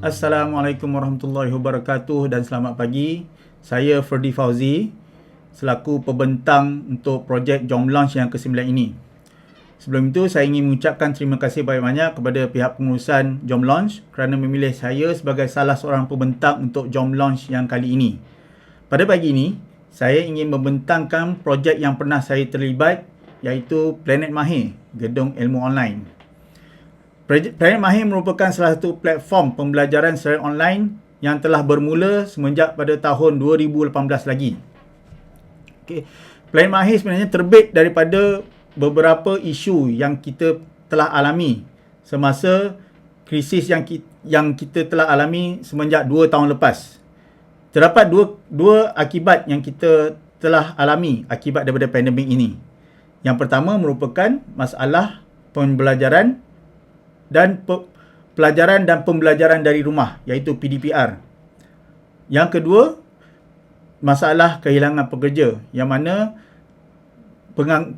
Assalamualaikum warahmatullahi wabarakatuh dan selamat pagi. Saya Ferdi Fauzi selaku pembentang untuk projek Jom Launch yang ke-9 ini. Sebelum itu, saya ingin mengucapkan terima kasih banyak-banyak kepada pihak pengurusan Jom Launch kerana memilih saya sebagai salah seorang pembentang untuk Jom Launch yang kali ini. Pada pagi ini, saya ingin membentangkan projek yang pernah saya terlibat, iaitu Planet Mahir, Gedung Ilmu Online. Planet Mahir merupakan salah satu platform pembelajaran secara online yang telah bermula semenjak pada tahun 2018 lagi. Planet Mahir sebenarnya terbit daripada beberapa isu yang kita telah alami semasa krisis yang kita telah alami semenjak 2 tahun lepas. Terdapat dua akibat yang kita telah alami akibat daripada pandemik ini. Yang pertama merupakan masalah pembelajaran dan pelajaran dan pembelajaran dari rumah, iaitu PDPR. Yang kedua, masalah kehilangan pekerja, yang mana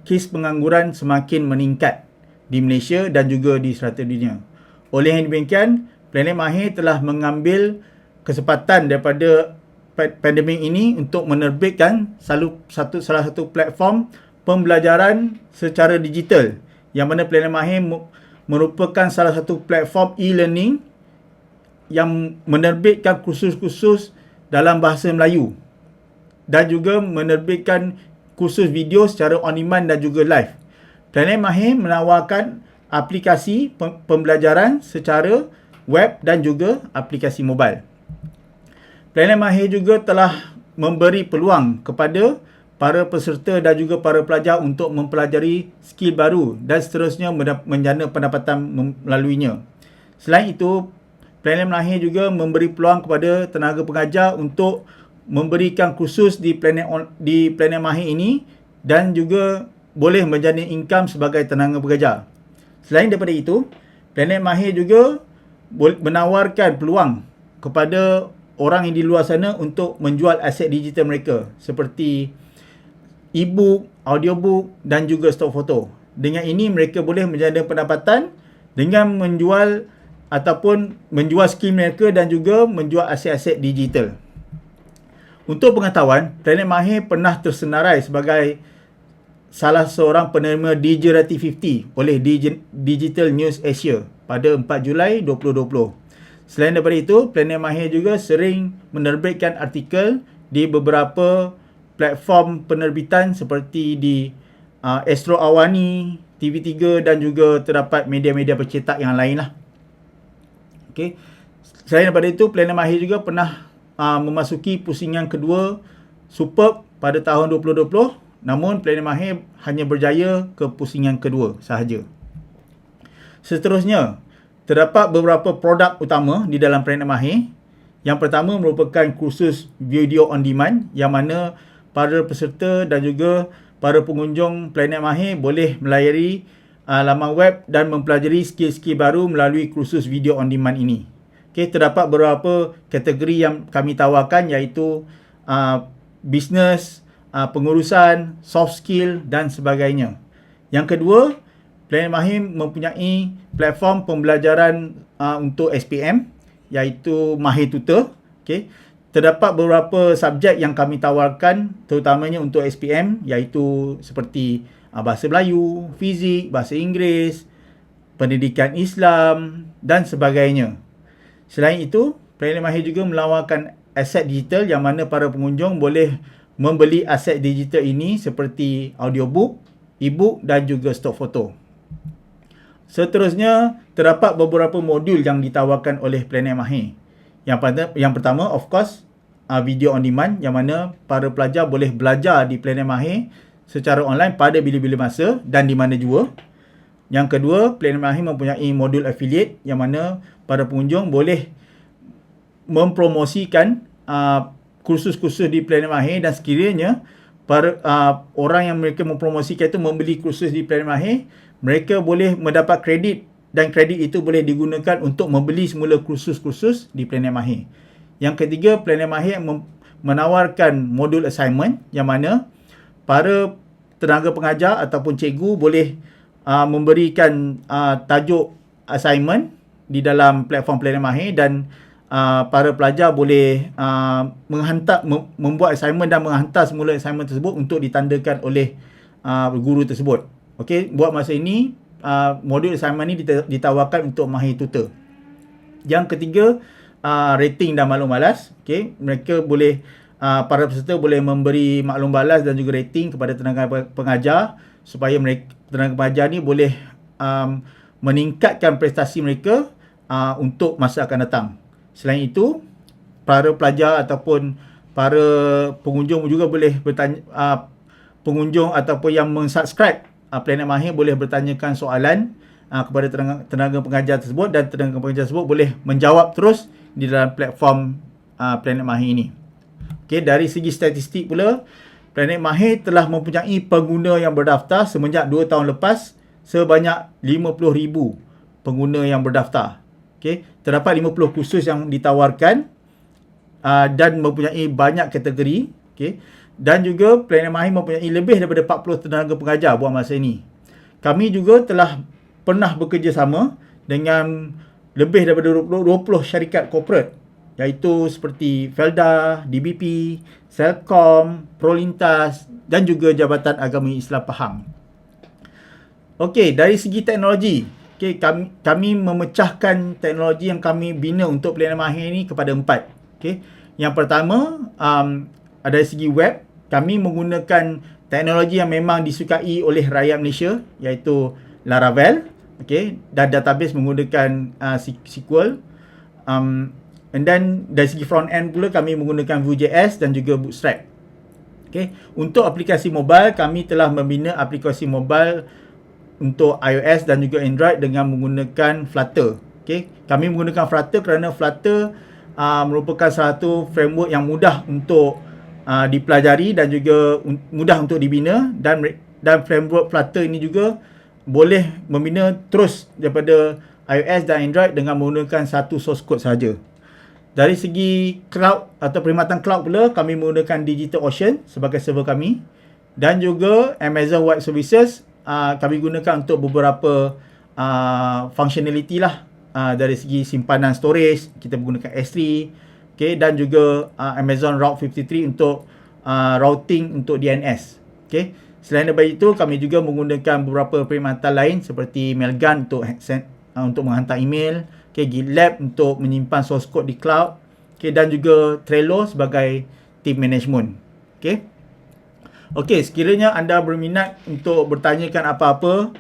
kes pengangguran semakin meningkat di Malaysia dan juga di serata dunia. Oleh yang demikian, Planet Mahir telah mengambil kesempatan daripada pandemik ini untuk menerbitkan salah satu platform pembelajaran secara digital, yang mana Planet Mahir merupakan salah satu platform e-learning yang menerbitkan kursus-kursus dalam bahasa Melayu dan juga menerbitkan kursus video secara on demand dan juga live. Planet Mahir menawarkan aplikasi pembelajaran secara web dan juga aplikasi mobile. Planet Mahir juga telah memberi peluang kepada para peserta dan juga para pelajar untuk mempelajari skill baru dan seterusnya menjana pendapatan melaluinya. Selain itu, Planet Mahir juga memberi peluang kepada tenaga pengajar untuk memberikan kursus di Planet Mahir ini dan juga boleh menjana income sebagai tenaga pengajar. Selain daripada itu, Planet Mahir juga menawarkan peluang kepada orang yang di luar sana untuk menjual aset digital mereka seperti e-book, audiobook dan juga stok foto. Dengan ini mereka boleh menjana pendapatan dengan menjual skill mereka dan juga menjual aset-aset digital. Untuk pengetahuan, Planet Mahir pernah tersenarai sebagai salah seorang penerima Digirati 50 oleh Digital News Asia pada 4 Julai 2020. Selain daripada itu, Planet Mahir juga sering menerbitkan artikel di beberapa platform penerbitan seperti di Astro Awani, TV3 dan juga terdapat media-media bercetak yang lain lah. Selain daripada itu, Planet Mahir juga pernah memasuki pusingan kedua Superb pada tahun 2020, namun Planet Mahir hanya berjaya ke pusingan kedua sahaja. Seterusnya, terdapat beberapa produk utama di dalam Planet Mahir. Yang pertama merupakan kursus video on demand, yang mana para peserta dan juga para pengunjung Planet Mahir boleh melayari laman web dan mempelajari skill-skill baru melalui kursus video on demand ini. Terdapat beberapa kategori yang kami tawarkan, iaitu bisnes, pengurusan, soft skill dan sebagainya. Yang kedua, Planet Mahir mempunyai platform pembelajaran untuk SPM, iaitu Mahir Tutor. Terdapat beberapa subjek yang kami tawarkan terutamanya untuk SPM, iaitu seperti bahasa Melayu, fizik, bahasa Inggeris, pendidikan Islam dan sebagainya. Selain itu, Planet Mahir juga menawarkan aset digital, yang mana para pengunjung boleh membeli aset digital ini seperti audiobook, e-book dan juga stok foto. Seterusnya, terdapat beberapa modul yang ditawarkan oleh Planet Mahir. Yang pertama, of course, video on demand, yang mana para pelajar boleh belajar di Planet Mahir secara online pada bila-bila masa dan di mana jua. Yang kedua, Planet Mahir mempunyai modul affiliate, yang mana para pengunjung boleh mempromosikan kursus-kursus di Planet Mahir, dan sekiranya para orang yang mereka mempromosikan itu membeli kursus di Planet Mahir, mereka boleh mendapat kredit dan kredit itu boleh digunakan untuk membeli semula kursus-kursus di Planet Mahir. Yang ketiga, Planet Mahir menawarkan modul assignment, yang mana para tenaga pengajar ataupun cikgu boleh memberikan tajuk assignment di dalam platform Planet Mahir, dan para pelajar boleh membuat assignment dan menghantar semula assignment tersebut untuk ditandakan oleh guru tersebut. Okey, buat masa ini modul assignment ni ditawarkan untuk mahir tutor. Yang ketiga, rating dan maklum balas. Okey, mereka boleh para peserta boleh memberi maklum balas dan juga rating kepada tenaga pengajar supaya tenaga pengajar ni boleh meningkatkan prestasi mereka untuk masa akan datang. Selain itu, para pelajar ataupun para pengunjung juga boleh bertanya, pengunjung ataupun yang mensubscribe Planet Mahir boleh bertanyakan soalan kepada tenaga pengajar tersebut, dan tenaga pengajar tersebut boleh menjawab terus di dalam platform Planet Mahir ini. Okay, dari segi statistik pula, Planet Mahir telah mempunyai pengguna yang berdaftar semenjak 2 tahun lepas sebanyak 50,000 pengguna yang berdaftar. Okay, terdapat 50 kursus yang ditawarkan dan mempunyai banyak kategori. Okay, dan juga Planet Mahir mempunyai lebih daripada 40 tenaga pengajar buat masa ini. Kami juga telah pernah bekerjasama dengan lebih daripada 20 syarikat korporat, iaitu seperti Felda, DBP, Celcom, Prolintas dan juga Jabatan Agama Islam Pahang. Okey, dari segi teknologi, kami memecahkan teknologi yang kami bina untuk Planet Mahir ini kepada 4. Okey, yang pertama, dari segi web, kami menggunakan teknologi yang memang disukai oleh rakyat Malaysia, iaitu Laravel. Okey, dan database menggunakan SQL. And then dari segi front end pula kami menggunakan Vue.js dan juga Bootstrap. Okey, untuk aplikasi mobile, kami telah membina aplikasi mobile untuk iOS dan juga Android dengan menggunakan Flutter. Okey, kami menggunakan Flutter kerana Flutter merupakan satu framework yang mudah untuk dipelajari dan juga mudah untuk dibina, dan framework Flutter ini juga boleh membina terus daripada iOS dan Android dengan menggunakan satu source code sahaja. Dari segi cloud atau perkhidmatan cloud pula, kami menggunakan DigitalOcean sebagai server kami, dan juga Amazon Web Services kami gunakan untuk beberapa functionality lah. Dari segi simpanan storage, kita menggunakan S3, okay, dan juga Amazon Route 53 untuk routing untuk DNS. Okay. Selain daripada itu, kami juga menggunakan beberapa perkhidmatan lain seperti Mailgun untuk menghantar email, okay, GitLab untuk menyimpan source code di cloud, okay, dan juga Trello sebagai team management. Okay. Okey, sekiranya anda berminat untuk bertanyakan apa-apa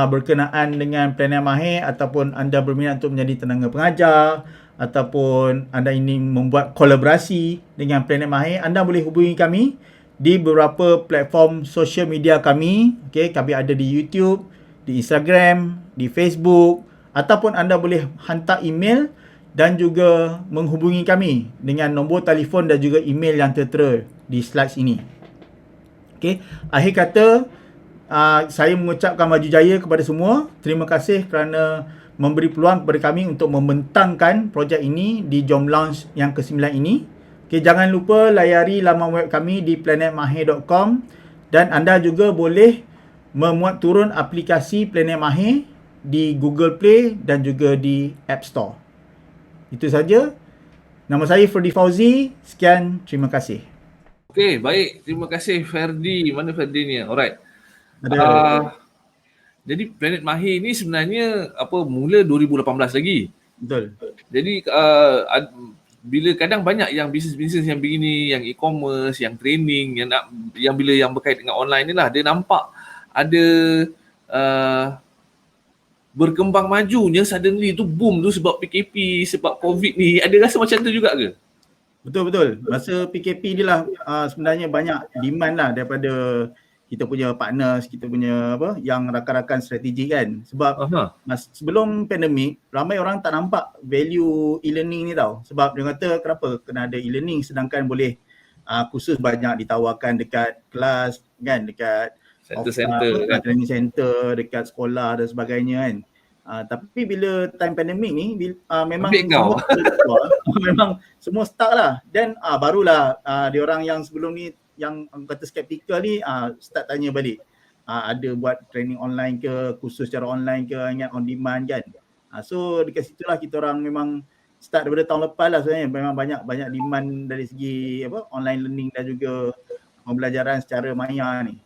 berkenaan dengan Planet Mahir, ataupun anda berminat untuk menjadi tenaga pengajar, ataupun anda ingin membuat kolaborasi dengan Planet Mahir, anda boleh hubungi kami di beberapa platform social media kami. Okey, kami ada di YouTube, di Instagram, di Facebook, ataupun anda boleh hantar email dan juga menghubungi kami dengan nombor telefon dan juga email yang tertera di slides ini. Okay. Akhir kata, saya mengucapkan maju jaya kepada semua. Terima kasih kerana memberi peluang kepada kami untuk membentangkan projek ini di Jom Lounge yang ke-9 ini. Okay, jangan lupa layari laman web kami di planetmahir.com, dan anda juga boleh memuat turun aplikasi Planet Mahir di Google Play dan juga di App Store. Itu saja. Nama saya Ferdi Fauzi. Sekian, terima kasih. Okey, baik. Terima kasih Ferdi. Mana Ferdi ni? Alright. Jadi Planet Mahir ni sebenarnya mula 2018 lagi. Betul. Jadi bila kadang banyak yang bisnes-bisnes yang begini, yang e-commerce, yang training, yang bila yang berkait dengan online ni lah, dia nampak ada berkembang majunya suddenly tu boom tu sebab PKP, sebab COVID ni. Ada rasa macam tu juga ke? Betul-betul. Masa PKP ni lah sebenarnya banyak demand lah daripada kita punya partners, kita punya yang rakan-rakan strategi kan. Sebab sebelum pandemik, ramai orang tak nampak value e-learning ni tau. Sebab dia kata kenapa kena ada e-learning sedangkan boleh kursus banyak ditawarkan dekat kelas kan, dekat training center, dekat sekolah dan sebagainya kan. Tapi bila time pandemik ni memang semua memang semua start lah, dan barulah diorang yang sebelum ni yang kata skeptikal ni start tanya balik, ada buat training online ke, kursus secara online ke, ingat on demand kan. So dekat situlah kita orang memang start daripada tahun lepas lah sebenarnya. Memang banyak demand dari segi online learning dan juga pembelajaran secara maya ni.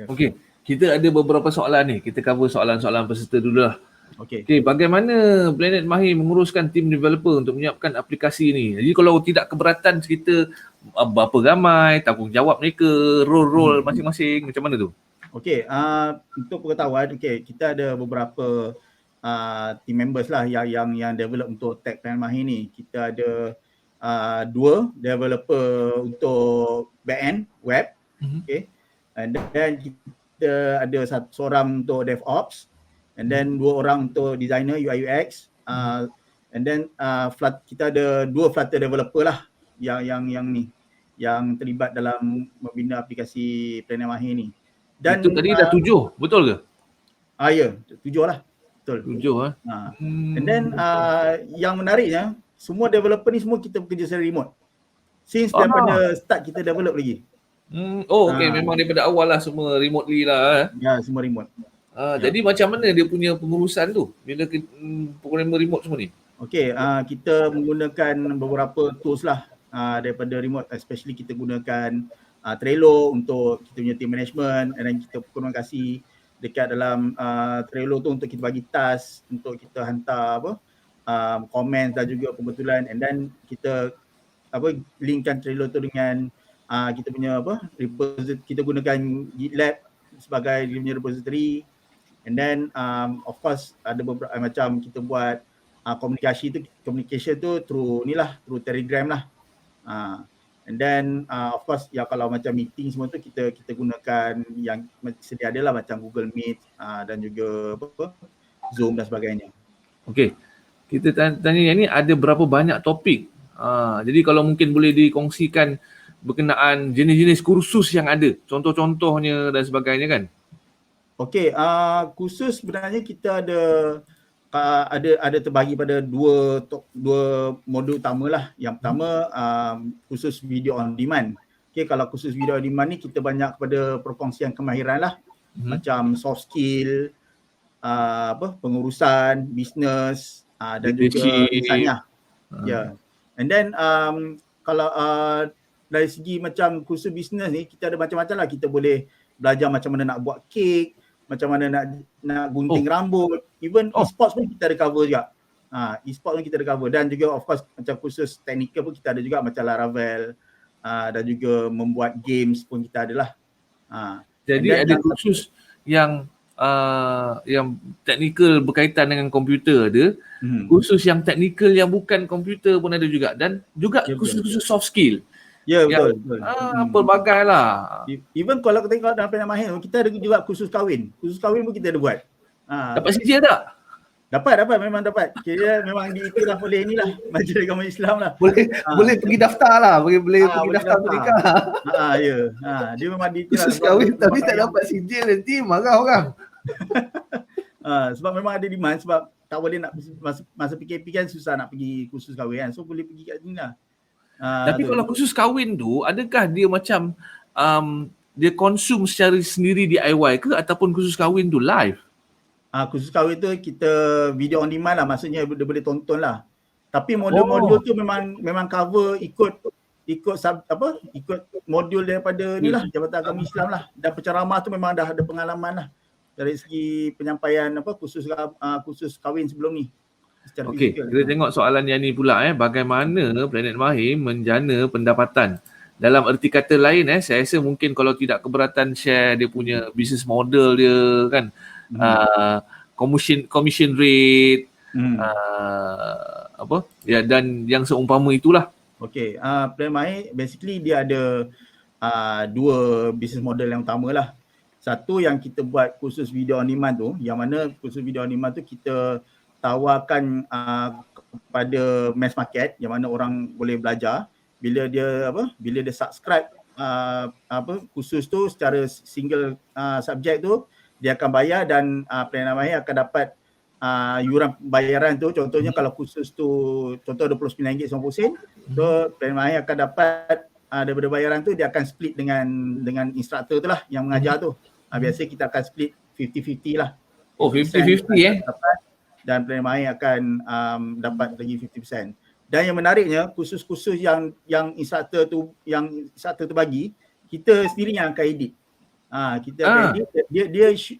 Okey, kita ada beberapa soalan ni. Kita cover soalan-soalan peserta dulu lah. Okey. Okey, bagaimana Planet Mahir menguruskan tim developer untuk menyiapkan aplikasi ni? Jadi kalau tidak keberatan cerita berapa ramai, tanggungjawab mereka, role-role masing-masing, macam mana tu? Okey, untuk pengetahuan, kita ada beberapa team members lah yang develop untuk tech Planet Mahir ni. Kita ada 2 developer untuk back-end web. Okay. And then kita ada seorang untuk DevOps, and then 2 orang untuk designer UI UX, and then kita ada 2 Flutter developer lah yang terlibat dalam membina aplikasi Planet Mahir ni. Dan itu tadi dah 7, betul ke? Ya, 7 lah. Betul. 7 And then yang menariknya, semua developer ni semua kita bekerja secara remote. Since daripada start kita develop lagi. Okey, memang daripada awal lah semua remotely lah. Ya, semua remote. Jadi macam mana dia punya pengurusan tu bila programmer remote semua ni? Okey, kita menggunakan beberapa tools lah daripada remote, especially kita gunakan Trello untuk kita punya team management, dan kita komunikasi dekat dalam Trello tu untuk kita bagi task, untuk kita hantar komen dan juga pembetulan, and then kita linkkan Trello tu dengan kita punya repository. Kita gunakan GitLab sebagai dia punya repository, and then of course ada beberapa macam kita buat communication tu through Telegram lah. And then of course kalau macam meeting semua tu kita gunakan yang sedia ada lah, macam Google Meet dan juga Zoom dan sebagainya. Okey, kita tanya yang ni ada berapa banyak topik? Jadi kalau mungkin boleh dikongsikan berkenaan jenis-jenis kursus yang ada, contoh-contohnya dan sebagainya kan? Okey, kursus sebenarnya kita ada terbagi pada dua modul utama lah. Yang pertama kursus video on demand. Okey, kalau kursus video on demand ni kita banyak kepada perkongsian kemahiran lah, macam soft skill, pengurusan, bisnes dan juga insaniah. Ya. And then kalau dari segi macam kursus bisnes ni kita ada macam-macam lah. Kita boleh belajar macam mana nak buat kek, macam mana nak gunting rambut, even e-sports pun kita ada cover juga. E-sports pun kita ada cover, dan juga of course macam kursus teknikal pun kita ada juga, macam Laravel dan juga membuat games pun kita ada lah. Jadi ada kursus yang teknikal berkaitan dengan komputer ada, kursus yang teknikal yang bukan komputer pun ada juga, dan juga kursus-kursus soft skill. Ya, betul. Pelbagai lah. Even kalau kita tengok dalam Planet Mahir, kita ada juga kursus kahwin. Kursus kahwin pun kita ada buat. Dapat sijil tak? Dapat, memang dapat. Kira memang diiktiraf oleh inilah Majlis Agama Islam lah. Boleh pergi daftar lah, boleh pergi daftar nikah. Ya. Dia memang diiktiraf. Kursus kahwin tapi tak dapat sijil, nanti marah orang. Sebab memang ada demand, sebab tak boleh nak masa PKP kan susah nak pergi kursus kahwin kan. So boleh pergi kat sini lah. Tapi kalau kursus kahwin tu, adakah dia macam dia konsum secara sendiri DIY ke, ataupun kursus kahwin tu live? Kursus kahwin tu kita video on demand lah, maksudnya dia boleh tonton lah. Tapi modul-modul tu memang cover ikut modul daripada ni lah, Jabatan Agama Islam lah. Dan penceramah tu memang dah ada pengalaman lah dari segi penyampaian kursus kahwin sebelum ni. Okey, kita tengok soalan yang ni pula bagaimana Planet Mahir menjana pendapatan. Dalam erti kata lain saya rasa mungkin kalau tidak keberatan share dia punya business model dia kan. Commission rate dan yang seumpama itulah. Okey, Planet Mahir basically dia ada 2 business model yang utama lah. Satu yang kita buat kursus video on demand tu, yang mana kursus video on demand tu kita tawarkan kepada mass market, yang mana orang boleh belajar bila dia subscribe kursus tu secara single subjek tu, dia akan bayar, dan Planet Mahir akan dapat yuran bayaran tu. Contohnya kalau kursus tu contoh RM29.90, so Planet Mahir akan dapat daripada bayaran tu dia akan split dengan instruktor tu lah yang mengajar tu. Biasa kita akan split 50-50 lah. 50-50 dapat, dan Planet Mahir akan dapat lagi 50%. Dan yang menariknya, kursus-kursus yang instructor tu bagi, kita sendiri yang akan edit. Kita akan edit,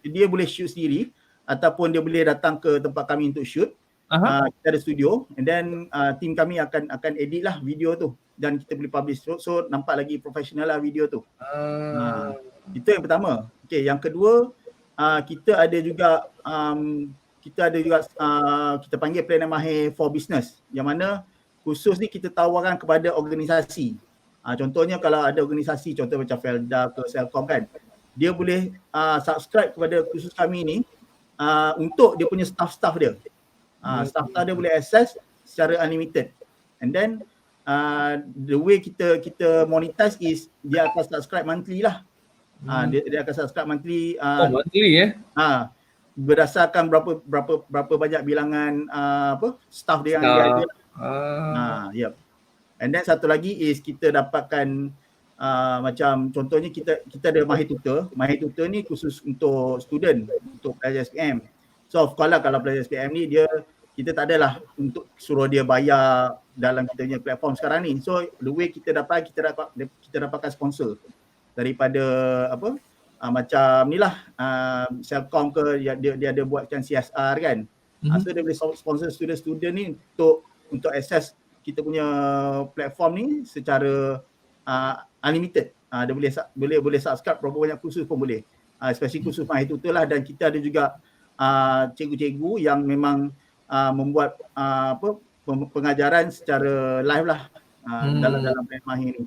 dia boleh shoot sendiri ataupun dia boleh datang ke tempat kami untuk shoot. Kita ada studio, and then team kami akan edit lah video tu dan kita boleh publish, so nampak lagi profesional lah video tu. Itu yang pertama. Okay, yang kedua, kita ada juga kita panggil Planet Mahir for Business, yang mana khusus ni kita tawarkan kepada organisasi. Contohnya kalau ada organisasi, contoh macam Felda ke Selcom kan, dia boleh subscribe kepada kursus kami ni untuk dia punya staff-staff dia. Staff-staff dia boleh access secara unlimited. And then the way kita monetize is dia akan subscribe monthly lah. Dia akan subscribe monthly. Monthly berdasarkan berapa banyak bilangan staff dia yang dia ada. Yep. And then satu lagi is kita dapatkan macam contohnya kita ada Mahir Tutor. Mahir Tutor ni khusus untuk student, untuk pelajar SPM. So of course lah, kalau pelajar SPM ni kita tak adalah untuk suruh dia bayar dalam kita punya platform sekarang ni. So the way kita dapatkan sponsor daripada macam ni lah, Selcom ke, dia ada buatkan CSR kan. So dia boleh sponsor student-student ni untuk access kita punya platform ni secara unlimited. Dia boleh subscribe berapa banyak kursus pun boleh. Especially kursus Mahir Tutor lah, dan kita ada juga cikgu-cikgu yang memang membuat pengajaran secara live lah dalam Planet Mahir ni.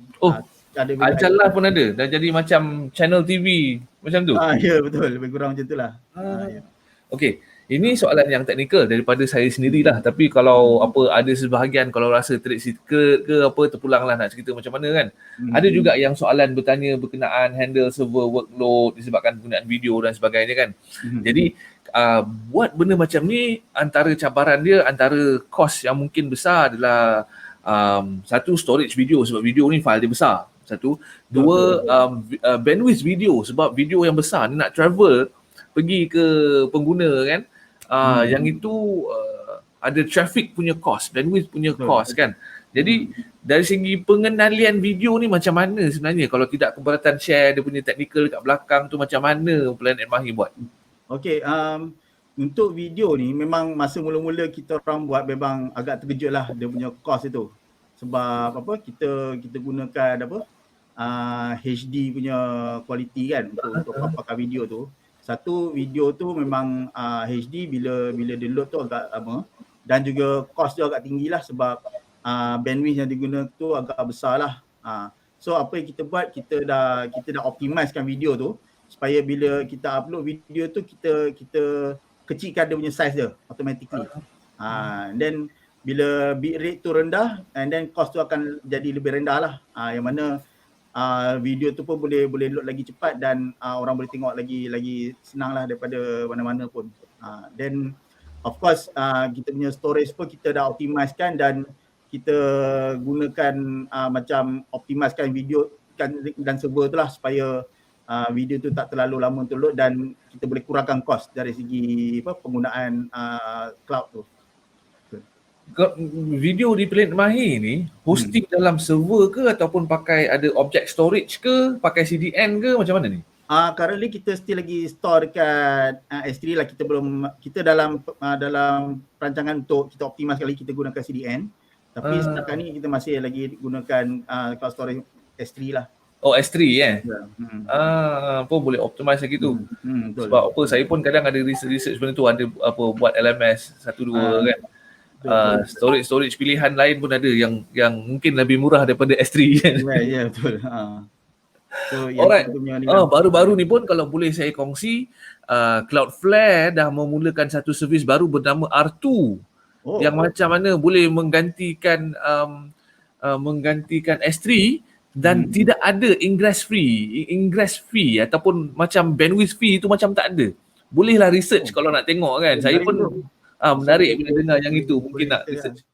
Ajar live pun ada, dah jadi macam channel TV macam tu. Ya betul, lebih kurang macam tu lah. Okey, ini soalan yang teknikal daripada saya sendirilah, tapi kalau ada sebahagian kalau rasa terik sikit ke terpulanglah nak cerita macam mana kan. Ada juga yang soalan bertanya berkenaan handle server workload disebabkan penggunaan video dan sebagainya kan. Jadi buat benda macam ni, antara cabaran dia, antara kos yang mungkin besar adalah satu, storage video sebab video ni file dia besar. Satu. Dua, bandwidth video sebab video yang besar ni nak travel pergi ke pengguna kan. Yang itu ada traffic punya cost, bandwidth punya cost kan. Jadi dari segi pengendalian video ni macam mana sebenarnya, kalau tidak keberatan share dia punya technical kat belakang tu, macam mana Planet Mahir buat? Okay, untuk video ni memang masa mula-mula kita orang buat memang agak terkejut lah dia punya cost itu. Sebab kita gunakan HD punya quality kan untuk pakai video tu. Satu, video tu memang HD bila dia load tu agak lama, dan juga cost dia agak tinggi lah sebab bandwidth yang digunakan tu agak besar lah. So apa yang kita buat, kita dah optimizekan video tu supaya bila kita upload video tu kita kecilkan dia punya size dia automatically. Then bila bitrate tu rendah, and then cost tu akan jadi lebih rendah lah. Yang mana video tu pun boleh load lagi cepat dan orang boleh tengok lagi senang lah daripada mana-mana pun. Then of course kita punya storage pun kita dah optimizekan, dan kita gunakan macam optimizekan video dan server tu lah supaya video tu tak terlalu lama untuk load, dan kita boleh kurangkan cost dari segi penggunaan cloud tu. Video di Planet Mahir ni hosting dalam server ke ataupun pakai ada object storage ke, pakai CDN ke, macam mana ni? Currently kita still lagi store dekat S3 lah. Kita dalam perancangan untuk kita optimize kali kita gunakan CDN. Tapi setakat ni kita masih lagi gunakan cloud storage S3 lah. Oh, S3 pun boleh optimize lagi tu. Sebab saya pun kadang ada research benda tu, ada buat LMS 1-2 kan. Storage pilihan lain pun ada yang mungkin lebih murah daripada S3 kan. Ya, betul. So, alright. Baru-baru ni pun kalau boleh saya kongsi, Cloudflare dah memulakan satu servis baru bernama R2. Yang macam mana boleh menggantikan S3 dan tidak ada ingress fee ataupun macam bandwidth fee tu macam tak ada. Bolehlah research kalau nak tengok kan. Saya pun menarik bila dengar yang itu, mungkin nak research.